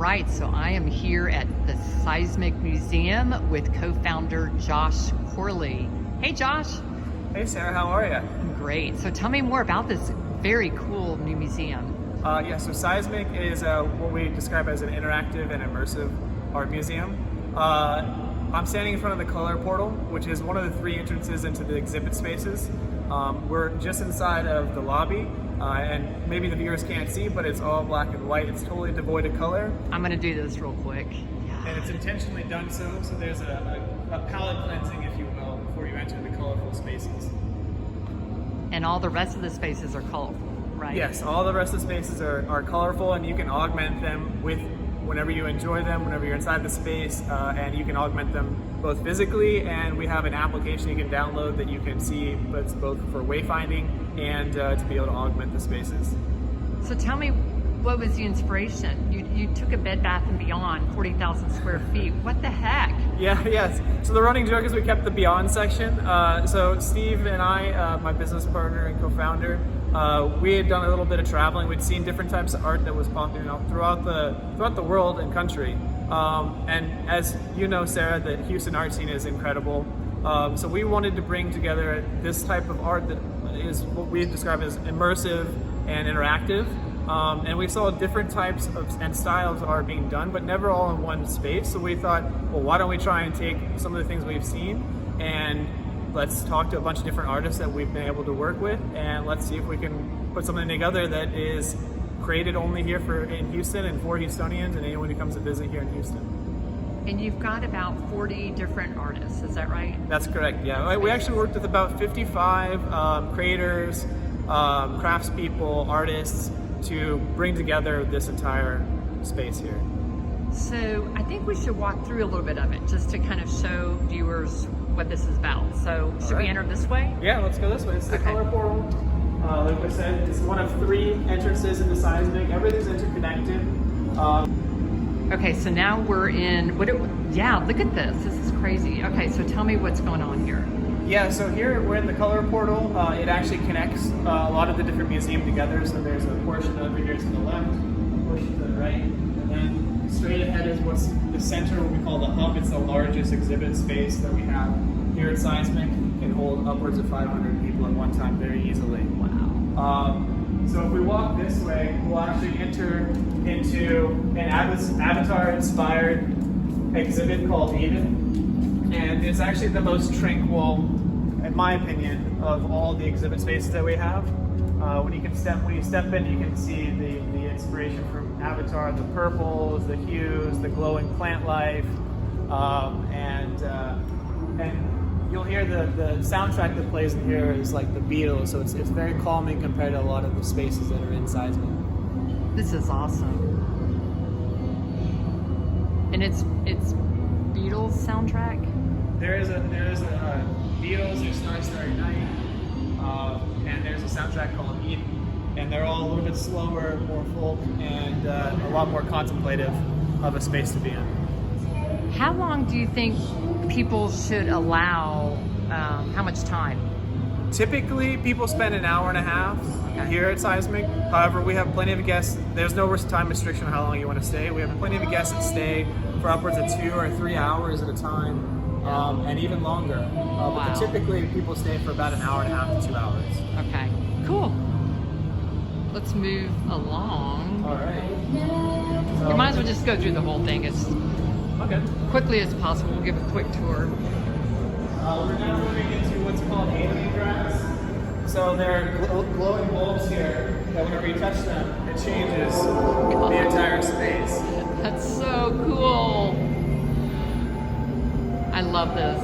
right, so I am here at the Seismique Museum with co-founder Josh Corley. Hey Josh. Hey Sarah, how are you? Great. So tell me more about this very cool new museum. So Seismique is what we describe as an interactive and immersive art museum. I'm standing in front of the color portal, which is one of the 3 entrances into the exhibit spaces. We're just inside of the lobby, and maybe the viewers can't see, but it's all black and white. It's totally devoid of color. I'm gonna do this real quick. And it's intentionally done so there's a palette cleansing, if you will, before you enter the colorful spaces. And all the rest of the spaces are colorful, right? Yes, all the rest of the spaces are colorful, and you can augment them with whenever you enjoy them, whenever you're inside the space, and you can augment them both physically, and we have an application you can download that you can see, but it's both for wayfinding and to be able to augment the spaces. So tell me, what was the inspiration? You took a Bed Bath & Beyond, 40,000 square feet. What the heck? Yes. So the running joke is we kept the Beyond section. So Steve and I, my business partner and co-founder, we had done a little bit of traveling. We'd seen different types of art that was popping up throughout the world and country. And as you know, Sarah, the Houston art scene is incredible. So we wanted to bring together this type of art that is what we describe as immersive and interactive. And we saw different types and styles of art being done, but never all in one space. So we thought, well, why don't we try and take some of the things we've seen and let's talk to a bunch of different artists that we've been able to work with, and let's see if we can put something together that is created only here in Houston and for Houstonians and anyone who comes to visit here in Houston. And you've got about 40 different artists, is that right? That's correct, yeah. We actually worked with about 55 creators, craftspeople, artists, to bring together this entire space here. So I think we should walk through a little bit of it just to kind of show viewers what this is about. So should we enter this way? Yeah, let's go this way. It's the color portal. Like I said, it's one of 3 entrances into Seismique. Everything's interconnected. Okay, so now we're in, yeah, look at this. This is crazy. Okay, so tell me what's going on here. Yeah, so here we're in the color portal. It actually connects a lot of the different museums together. So there's a portion over here to the left, a portion to the right, and then straight ahead is what's the center, what we call the hub. It's the largest exhibit space that we have here at Seismique. It can hold upwards of 500 people at one time very easily. Wow. So if we walk this way, we'll actually enter into an Avatar-inspired exhibit called Eden. And it's actually the most tranquil, in my opinion, of all the exhibit spaces that we have. When you step in, you can see the inspiration from Avatar, the purples, the hues, the glowing plant life, and you'll hear the soundtrack that plays in here is like the Beatles, so it's very calming compared to a lot of the spaces that are in Seismique. This is awesome. And it's Beatles soundtrack? There is a Beatles, there's Starry Starry Night, and there's a soundtrack called Eden, and they're all a little bit slower, more folk, and a lot more contemplative of a space to be in. How long do you think people should allow, how much time? Typically, people spend an hour and a half here at Seismique. However, we have plenty of guests. There's no time restriction on how long you want to stay. We have plenty of guests that stay for upwards of 2 or 3 hours at a time. And even longer. But typically people stay for about an hour and a half to 2 hours. Okay, cool. Let's move along. All right. So, you might as well just go through the whole thing as quickly as possible. We'll give a quick tour. We're now moving into what's called alien grass. So there are glowing bulbs here that whenever you touch them, it changes the entire space. That's so cool. I love this.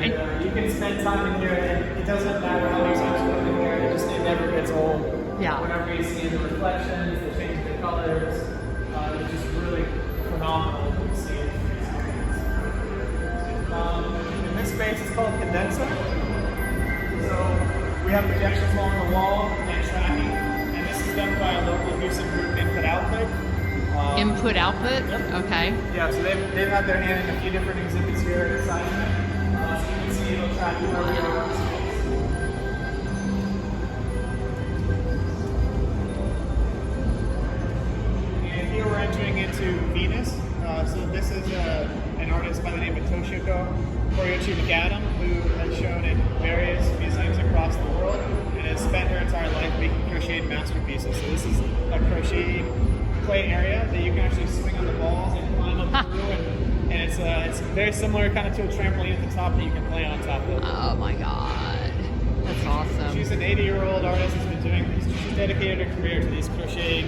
And you can spend time in here, and it doesn't matter how many times you come in here, it never gets old. Yeah. Whenever you see the reflections, the change of the colors, it's just really phenomenal to see it. In this space, it's called condenser. So we have projections along the wall and tracking, and this is done by a local Houston group, Input Output. Input Output? Yep. Okay. Yeah, so they've had their hand in a few different exhibits here at Seismique. So you can see it'll track you over the space. to Venus. So this is an artist by the name of Toshiko Moriyuchi-Nagadam, who has shown in various museums across the world and has spent her entire life making crocheted masterpieces. So this is a crocheted clay area that you can actually swing on the balls and climb up through, and it's very similar kind of to a trampoline at the top that you can play on top of. Oh my God, that's awesome. She's an 80-year-old artist who's been doing this. She's dedicated her career to these crocheted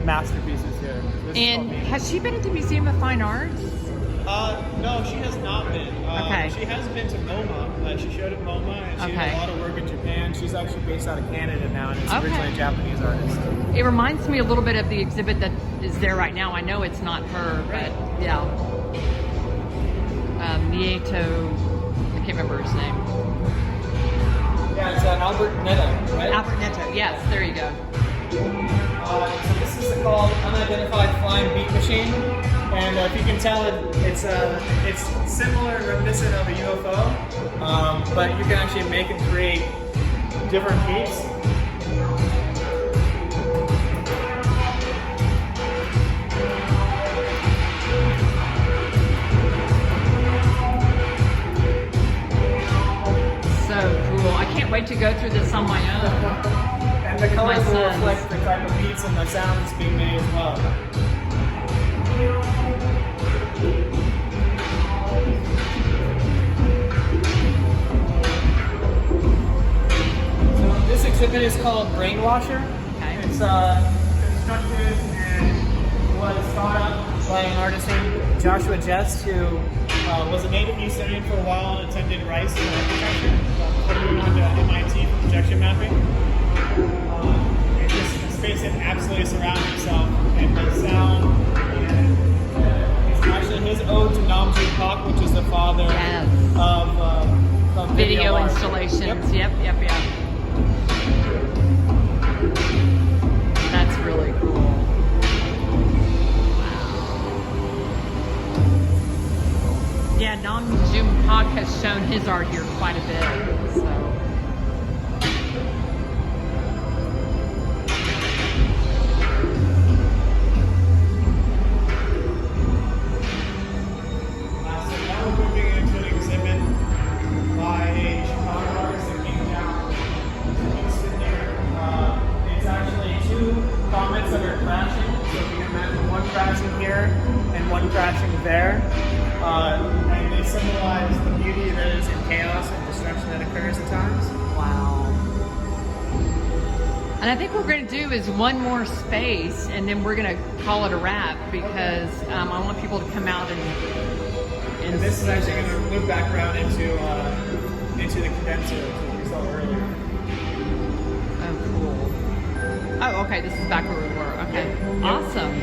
masterpieces here. And has she been at the Museum of Fine Arts? No, she has not been. Okay. She has been to MoMA. She showed at MoMA, and she did a lot of work in Japan. She's actually based out of Canada now, and is originally a Japanese artist. It reminds me a little bit of the exhibit that is there right now. I know it's not her, but yeah. Mieto, I can't remember his name. Yeah, it's Albert Netto, right? Albert Netto, yes, there you go. So this is called Unidentified Flying Beat Machine, and if you can tell, it's similar and reminiscent of a UFO, but you can actually make and create different beats. So cool. I can't wait to go through this on my own. And the colors will reflect the type of beats and the sounds being made as well. So this exhibit is called Brainwasher. Okay. It's constructed and was thought up by an artist named Joshua Jest, who was a native Houstonian for a while and attended Rice in architecture before moving on to MIT for projection mapping. This space that absolutely surrounds himself, and the sound, and it's actually his ode to Nam June Pak, which is the father of video art. installations. Yep. That's really cool. Yeah, Nam June Pak has shown his art here quite a bit. So. Now we're moving into an exhibit by a Chicago artist that came down to Houston here. It's actually two comets that are crashing. So if you can imagine one crashing here and one crashing there. And they symbolize the beauty that is in chaos and destruction that occurs at times. Wow. And I think what we're going to do is one more space, and then we're going to call it a wrap, because I want people to come out and this is actually going to loop back around into the condenser that we saw earlier. Oh, cool. Oh, okay. This is back where we were. Okay. Awesome.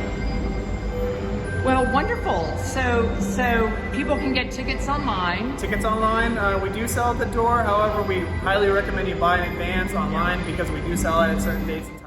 Well, wonderful. So people can get tickets online. Tickets online, we do sell at the door. However, we highly recommend you buy in advance online because we do sell it at certain dates and times.